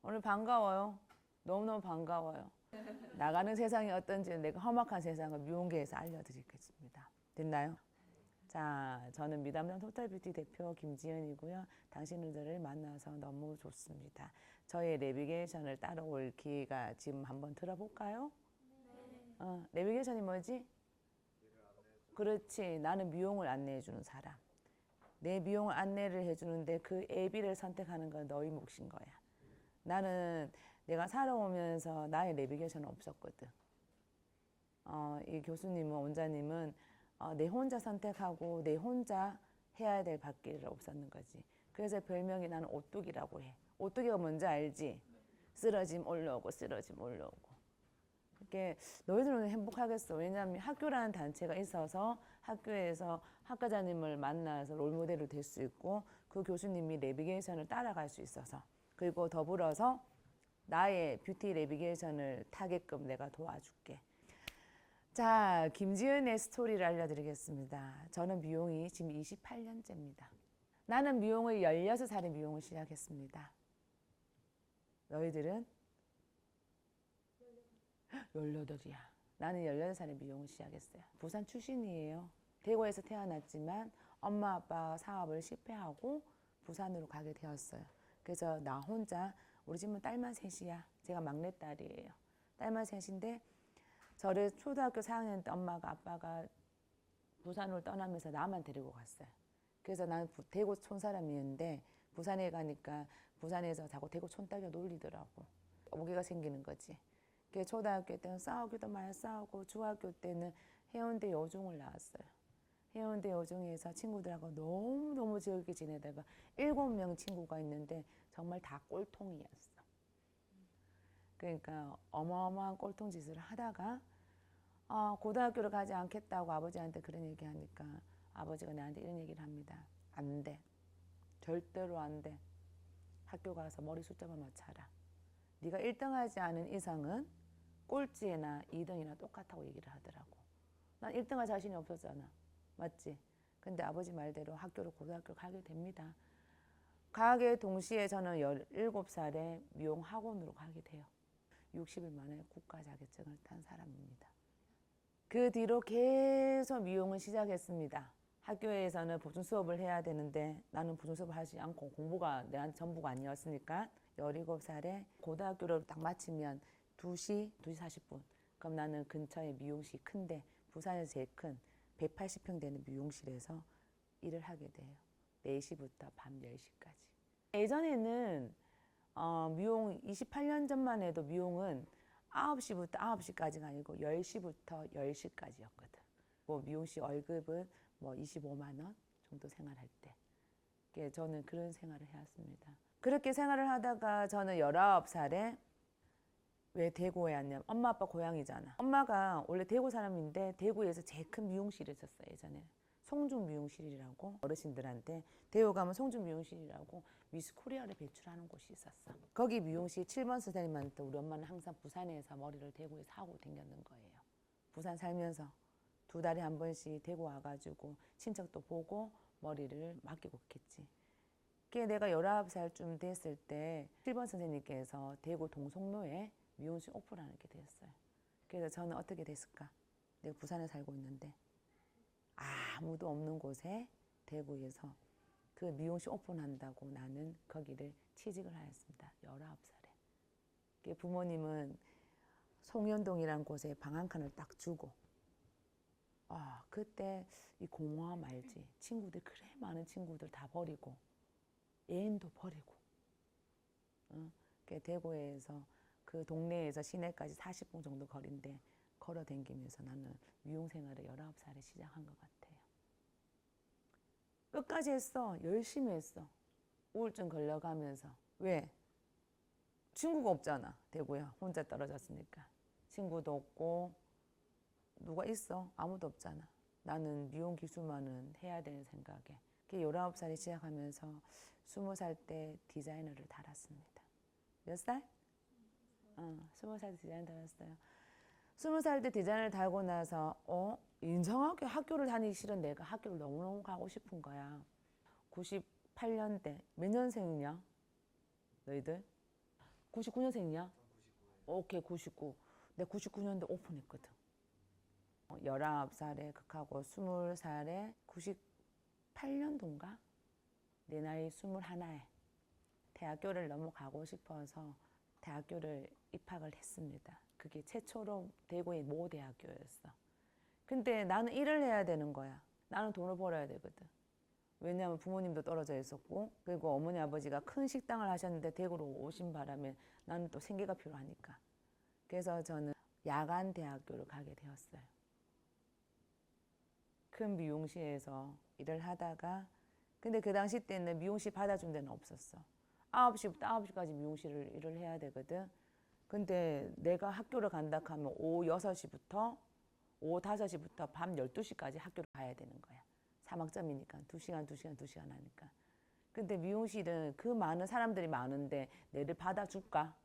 오늘 반가워요. 너무너무 반가워요. 나가는 세상이 어떤지 내가 험악한 세상을 미용계에서 알려드리겠습니다. 됐나요? 자, 저는 미담당 토탈뷰티 대표 김지연이고요. 당신들을 만나서 너무 좋습니다. 저의 내비게이션을 따라올 기회가 지금 한번 들어볼까요? 내비게이션이 뭐지? 그렇지. 나는 미용을 안내해주는 사람. 내 미용을 안내를 해주는데 그 애비를 선택하는 건 너희 몫인 거야. 나는 내가 살아오면서 나의 내비게이션은 없었거든. 이 교수님은, 원장님은 내 혼자 선택하고 내 혼자 해야 될 밖에 없었는 거지. 그래서 별명이 나는 오뚜기라고 해. 오뚜기가 뭔지 알지? 쓰러짐 올라오고 쓰러짐 올라오고. 이렇게 너희들은 행복하겠어. 왜냐하면 학교라는 단체가 있어서 학교에서 학과자님을 만나서 롤모델로 될 수 있고 그 교수님이 내비게이션을 따라갈 수 있어서 그리고 더불어서 나의 뷰티 내비게이션을 타게끔 내가 도와줄게. 자, 김지은의 스토리를 알려드리겠습니다. 저는 미용이 지금 28년째입니다. 나는 미용을 16살에 미용을 시작했습니다. 너희들은? 18이야. 나는 18살에 미용을 시작했어요. 부산 출신이에요. 대구에서 태어났지만 엄마 아빠 사업을 실패하고 부산으로 가게 되었어요. 그래서 나 혼자, 우리 집은 딸만 셋이야. 제가 막내딸이에요. 딸만 셋인데 저를 초등학교 4학년 때 엄마가 아빠가 부산으로 떠나면서 나만 데리고 갔어요. 그래서 나는 대구 촌사람이었는데 부산에 가니까 부산에서 자꾸 대구 촌딸이 놀리더라고. 오기가 생기는 거지. 그래서 초등학교 때는 싸우기도 많이 싸우고 중학교 때는 해운대 여중을 나왔어요. 해운대 여중에서 친구들하고 너무너무 즐겁게 지내다가 7명 친구가 있는데 정말 다 꼴통이었어. 그러니까 어마어마한 꼴통 짓을 하다가 고등학교를 가지 않겠다고 아버지한테 그런 얘기 하니까 아버지가 나한테 이런 얘기를 합니다. 안 돼. 절대로 안 돼. 학교 가서 머리 숫자만 맞춰라. 네가 1등 하지 않은 이상은 꼴찌나 2등이나 똑같다고 얘기를 하더라고. 난 1등 할 자신이 없었잖아. 맞지? 근데 아버지 말대로 고등학교를 가게 됩니다. 가게 동시에 저는 17살에 미용학원으로 가게 돼요. 60일 만에 국가 자격증을 탄 사람입니다. 그 뒤로 계속 미용을 시작했습니다. 학교에서는 보충 수업을 해야 되는데 나는 보충 수업을 하지 않고 공부가 내한테 전부가 아니었으니까 17살에 고등학교를 딱 마치면 2시 40분. 그럼 나는 근처에 미용실 큰데 부산에서 제일 큰 180평 되는 미용실에서 일을 하게 돼요. 4시부터 밤 10시까지. 예전에는 미용 28년 전만 해도 미용은 9시부터 9시까지가 아니고 10시부터 10시까지였거든. 뭐 미용실 월급은 뭐 25만 원 정도 생활할 때. 저는 그런 생활을 해왔습니다. 그렇게 생활을 하다가 저는 19살에 왜 대구에 왔냐면 엄마 아빠 고향이잖아. 엄마가 원래 대구 사람인데 대구에서 제일 큰 미용실이 있었어요. 예전에 송중 미용실이라고 어르신들한테 대구 가면 송중 미용실이라고 미스 코리아를 배출하는 곳이 있었어. 거기 미용실 7번 선생님한테 우리 엄마는 항상 부산에서 머리를 대구에서 하고 다녔는 거예요. 부산 살면서 2달에 한 번씩 대구 와가지고 친척도 보고 머리를 맡기고 했겠지. 그게 내가 19살쯤 됐을 때 7번 선생님께서 대구 동성로에 미용실 오픈하는 게 되었어요. 그래서 저는 어떻게 됐을까? 내가 부산에 살고 있는데 아무도 없는 곳에 대구에서 그 미용실 오픈한다고 나는 거기를 취직을 하였습니다. 19살에. 부모님은 송현동이라는 곳에 방 한 칸을 딱 주고 그때 이 공허함 알지? 친구들 그래 많은 친구들 다 버리고 애인도 버리고 대구에서 그 동네에서 시내까지 40분 정도 거리인데 걸어 다니면서 나는 미용 생활을 19살에 시작한 것 같아요. 끝까지 했어. 열심히 했어. 우울증 걸려가면서. 왜? 친구가 없잖아. 대구야. 혼자 떨어졌으니까. 친구도 없고 누가 있어? 아무도 없잖아. 나는 미용 기술만은 해야 되는 생각에. 19살에 시작하면서 20살 때 디자이너를 달았습니다. 몇 살? 20살 때 디자이너 달았어요. 20살 때 디자이너를 달고 나서 인정하게 학교를 다니기 싫은 내가 학교를 너무너무 가고 싶은 거야. 98년대 몇 년생이냐? 너희들? 99년생이야? 오케이, 99. 내가 99년도 오픈했거든. 19살에 극하고 20살에 98년도인가? 내 나이 21에 대학교를 너무 가고 싶어서 대학교를 입학을 했습니다. 그게 최초로 대구의 모 대학교였어. 근데 나는 일을 해야 되는 거야. 나는 돈을 벌어야 되거든. 왜냐하면 부모님도 떨어져 있었고, 그리고 어머니 아버지가 큰 식당을 하셨는데 대구로 오신 바람에 나는 또 생계가 필요하니까. 그래서 저는 야간 대학교를 가게 되었어요. 큰 미용실에서 일을 하다가, 근데 그 당시 때는 미용실 받아준 데는 없었어. 9시부터 9시까지 미용실을 일을 해야 되거든. 근데 내가 학교를 간다 하면 오후 6시부터 오후 5시부터 밤 12시까지 학교를 가야 되는 거야. 3학점이니까 2시간 하니까. 근데 미용실은 그 많은 사람들이 많은데 내를 받아줄까?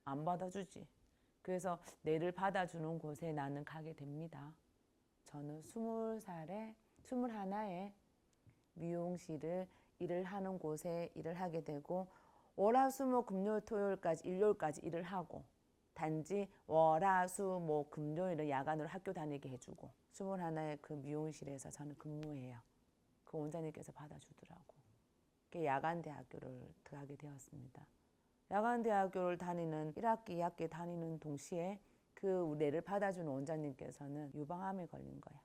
안 받아주지. 그래서 내를 받아주는 곳에 나는 가게 됩니다. 저는 20살에 21에 미용실을 일을 하는 곳에 일을 하게 되고, 월화수목 금요일 토요일까지 일요일까지 일을 하고, 단지 월화수목 금요일은 야간으로 학교 다니게 해주고, 21의 그 미용실에서 저는 근무해요. 그 원장님께서 받아주더라고. 야간 대학교를 들어가게 되었습니다. 야간 대학교를 다니는 1학기, 2학기 다니는 동시에 그 내를 받아주는 원장님께서는 유방암에 걸린 거야.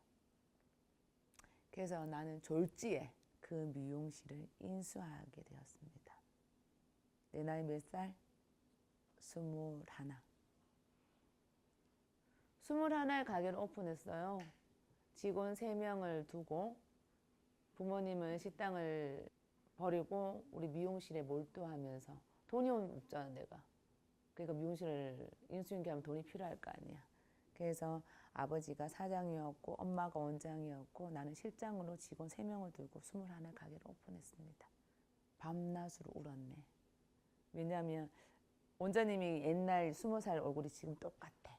그래서 나는 졸지에 그 미용실을 인수하게 되었습니다. 내 나이 몇 살? 21. 21에 가게를 오픈했어요. 직원 3명을 두고 부모님은 식당을 버리고 우리 미용실에 몰두하면서 돈이 없잖아 내가. 그러니까 미용실을 인수인계하면 돈이 필요할 거 아니야. 그래서 아버지가 사장이었고 엄마가 원장이었고 나는 실장으로 직원 3명을 두고 21에 가게를 오픈했습니다. 밤낮으로 울었네. 왜냐하면 원장님이 옛날 20살 얼굴이 지금 똑같아.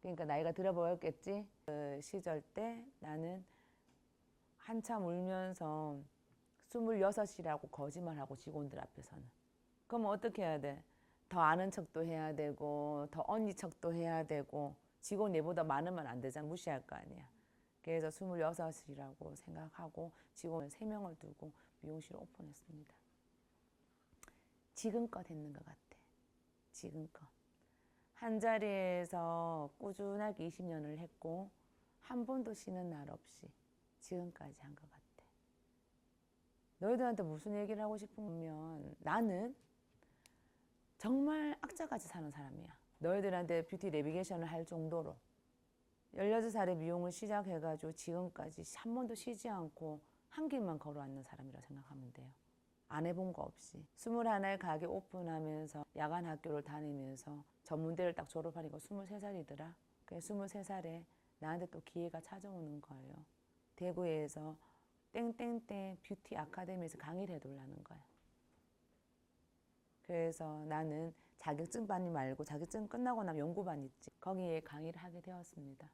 그러니까 나이가 들어 보였겠지. 그 시절 때 나는 한참 울면서 26이라고 거짓말하고 직원들 앞에서는. 그럼 어떻게 해야 돼? 더 아는 척도 해야 되고 더 언니 척도 해야 되고 직원 얘보다 많으면 안 되잖아. 무시할 거 아니야. 그래서 26이라고 생각하고 직원 3명을 두고 미용실을 오픈했습니다. 지금껏 했는 것 같아. 지금껏. 한 자리에서 꾸준하게 20년을 했고 한 번도 쉬는 날 없이 지금까지 한 것 같아. 너희들한테 무슨 얘기를 하고 싶으면 나는 정말 악자같이 사는 사람이야. 너희들한테 뷰티 내비게이션을 할 정도로 16살에 미용을 시작해가지고 지금까지 한 번도 쉬지 않고 한 길만 걸어왔는 사람이라고 생각하면 돼요. 안 해본 거 없이 21에 가게 오픈하면서 야간 학교를 다니면서 전문대를 딱 졸업하니까 23살이더라. 그래서 23살에 나한테 또 기회가 찾아오는 거예요. 대구에서 땡땡땡 뷰티 아카데미에서 강의를 해달라는 거야. 그래서 나는 자격증반이 말고 자격증 끝나고 나면 연구반 있지. 거기에 강의를 하게 되었습니다.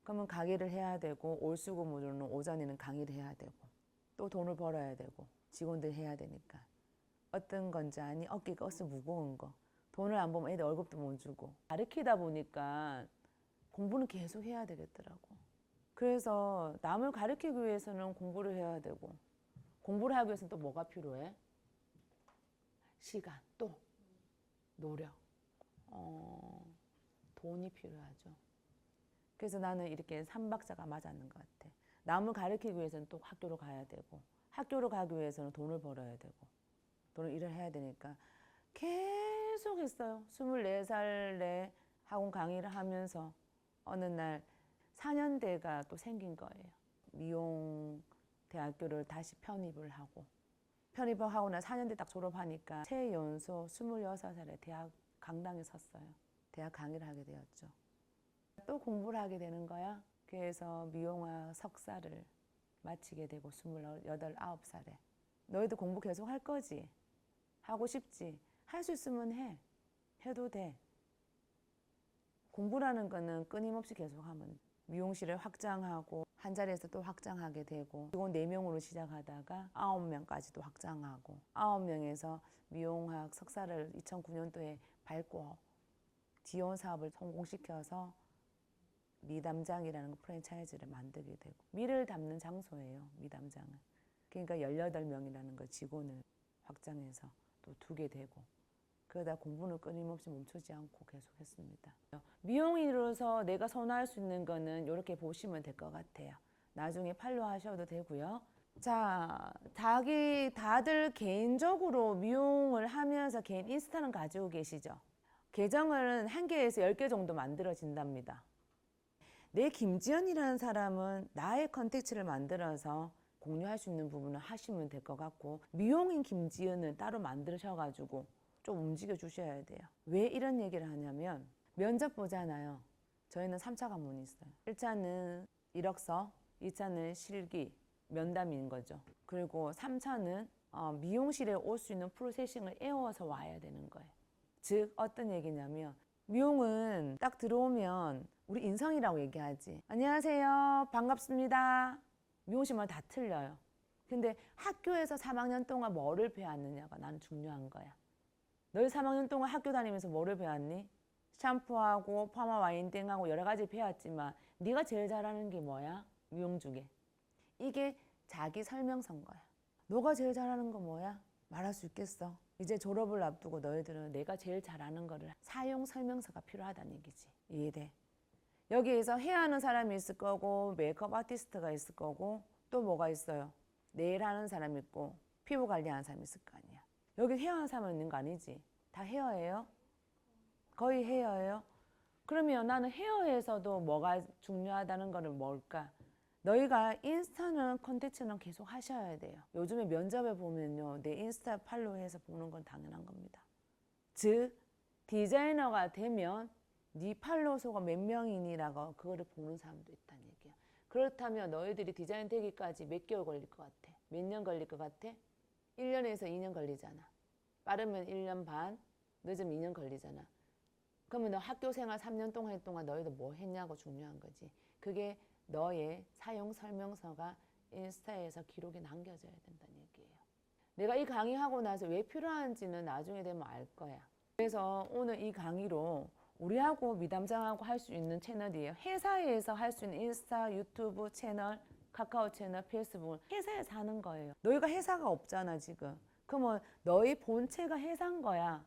그러면 강의를 해야 되고 올수고모로는 오전에는 강의를 해야 되고 또 돈을 벌어야 되고 직원들 해야 되니까 어떤 건지 아니 어깨가 어서 무거운 거 돈을 안 벌면 애들 월급도 못 주고 가르치다 보니까 공부는 계속 해야 되겠더라고. 그래서 남을 가르치기 위해서는 공부를 해야 되고 공부를 하기 위해서는 또 뭐가 필요해? 시간, 또 노력, 돈이 필요하죠. 그래서 나는 이렇게 삼박자가 맞았는 것 같아. 남을 가르치기 위해서는 또 학교로 가야 되고 학교로 가기 위해서는 돈을 벌어야 되고 돈을 일을 해야 되니까 계속 했어요. 24살에 학원 강의를 하면서 어느 날 4년대가 또 생긴 거예요. 미용 대학교를 다시 편입을 하고 편입을 하고 나 4년대 딱 졸업하니까 최연소 26살에 대학 강당에 섰어요. 대학 강의를 하게 되었죠. 또 공부를 하게 되는 거야. 그래서 미용학 석사를 마치게 되고 28, 9살에 너희도 공부 계속 할 거지? 하고 싶지? 할 수 있으면 해. 해도 돼. 공부라는 거는 끊임없이 계속 하면 미용실을 확장하고 한 자리에서 또 확장하게 되고 직원 4명으로 시작하다가 9명까지도 확장하고 9명에서 미용학 석사를 2009년도에 밟고 지원 사업을 성공시켜서 미담장이라는 프랜차이즈를 만들게 되고 미를 담는 장소예요. 미담장은. 그러니까 18명이라는 걸 직원을 확장해서 또 두게 되고 그러다 공부는 끊임없이 멈추지 않고 계속 했습니다. 미용인으로서 내가 선호할 수 있는 거는 이렇게 보시면 될 것 같아요. 나중에 팔로우 하셔도 되고요. 자, 다들 개인적으로 미용을 하면서 개인 인스타는 가지고 계시죠? 계정은 1개에서 10개 정도 만들어진답니다. 내 김지연이라는 사람은 나의 컨텐츠를 만들어서 공유할 수 있는 부분을 하시면 될 것 같고 미용인 김지연은 따로 만드셔가지고 좀 움직여 주셔야 돼요. 왜 이런 얘기를 하냐면 면접 보잖아요. 저희는 3차 관문이 있어요. 1차는 이력서, 2차는 실기, 면담인 거죠. 그리고 3차는 미용실에 올 수 있는 프로세싱을 애워서 와야 되는 거예요. 즉 어떤 얘기냐면 미용은 딱 들어오면 우리 인성이라고 얘기하지. 안녕하세요. 반갑습니다. 미용실만 다 틀려요. 근데 학교에서 3학년 동안 뭐를 배웠느냐가 나는 중요한 거야. 너희 3학년 동안 학교 다니면서 뭐를 배웠니? 샴푸하고 파마 와인딩하고 여러 가지 배웠지만 네가 제일 잘하는 게 뭐야? 미용 중에. 이게 자기 설명서인 거야. 너가 제일 잘하는 거 뭐야? 말할 수 있겠어. 이제 졸업을 앞두고 너희들은 내가 제일 잘하는 거를 사용 설명서가 필요하다는 얘기지. 이해돼? 여기에서 헤어하는 사람이 있을 거고 메이크업 아티스트가 있을 거고 또 뭐가 있어요? 네일 하는 사람 있고 피부 관리하는 사람 있을 거 아니야. 여기 헤어하는 사람 있는 거 아니지? 다 헤어예요? 거의 헤어예요? 그러면 나는 헤어에서도 뭐가 중요하다는 거는 뭘까? 너희가 인스타는 컨텐츠는 계속 하셔야 돼요. 요즘에 면접에 보면요. 내 인스타 팔로우해서 보는 건 당연한 겁니다. 즉 디자이너가 되면 네 팔로우 수가 몇 명이니라고 그거를 보는 사람도 있다는 얘기야. 그렇다면 너희들이 디자인 되기까지 몇 개월 걸릴 것 같아? 몇 년 걸릴 것 같아? 1년에서 2년 걸리잖아. 빠르면 1년 반, 늦으면 2년 걸리잖아. 그러면 너 학교 생활 3년 동안 너희들 뭐 했냐고 중요한 거지. 그게 너의 사용 설명서가 인스타에서 기록이 남겨져야 된다는 얘기예요. 내가 이 강의하고 나서 왜 필요한지는 나중에 되면 알 거야. 그래서 오늘 이 강의로 우리하고 미담장하고 할 수 있는 채널이에요. 회사에서 할 수 있는 인스타, 유튜브 채널, 카카오 채널, 페이스북 회사에서 하는 거예요. 너희가 회사가 없잖아 지금. 그러면 너희 본체가 회사인 거야.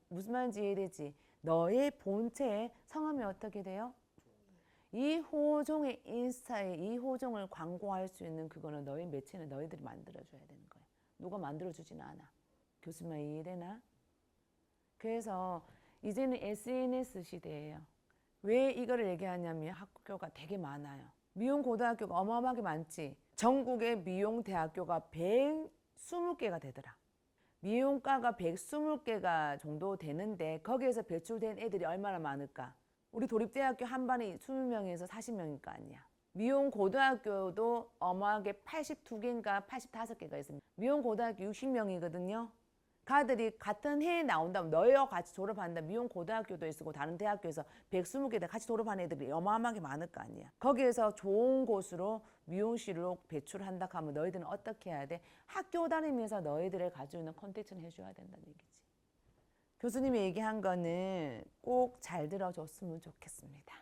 무슨 말인지 이해되지? 너의 본체의 성함이 어떻게 돼요? 이호종의 인스타에 이호종을 광고할 수 있는 그거는 너희 매체는 너희들이 만들어줘야 되는 거야. 누가 만들어주지는 않아. 교수님 이해되나? 그래서 이제는 SNS 시대예요. 왜 이거를 얘기하냐면 학교가 되게 많아요. 미용 고등학교가 어마어마하게 많지. 전국의 미용 대학교가 120개가 되더라. 미용과가 120개가 정도 되는데 거기에서 배출된 애들이 얼마나 많을까? 우리 도립대학교 한 반에 20명에서 40명일 거 아니야. 미용 고등학교도 어마하게 82개인가 85개가 있습니다. 미용 고등학교 60명이거든요. 가들이 같은 해에 나온다면 너희와 같이 졸업한다. 미용 고등학교도 있고 다른 대학교에서 120개 같이 졸업한 애들이 어마어마하게 많을 거 아니야. 거기에서 좋은 곳으로 미용실로 배출한다 하면 너희들은 어떻게 해야 돼? 학교 다니면서 너희들의 가지고 있는 콘텐츠는 해줘야 된다는 얘기지. 교수님이 얘기한 거는 꼭 잘 들어줬으면 좋겠습니다.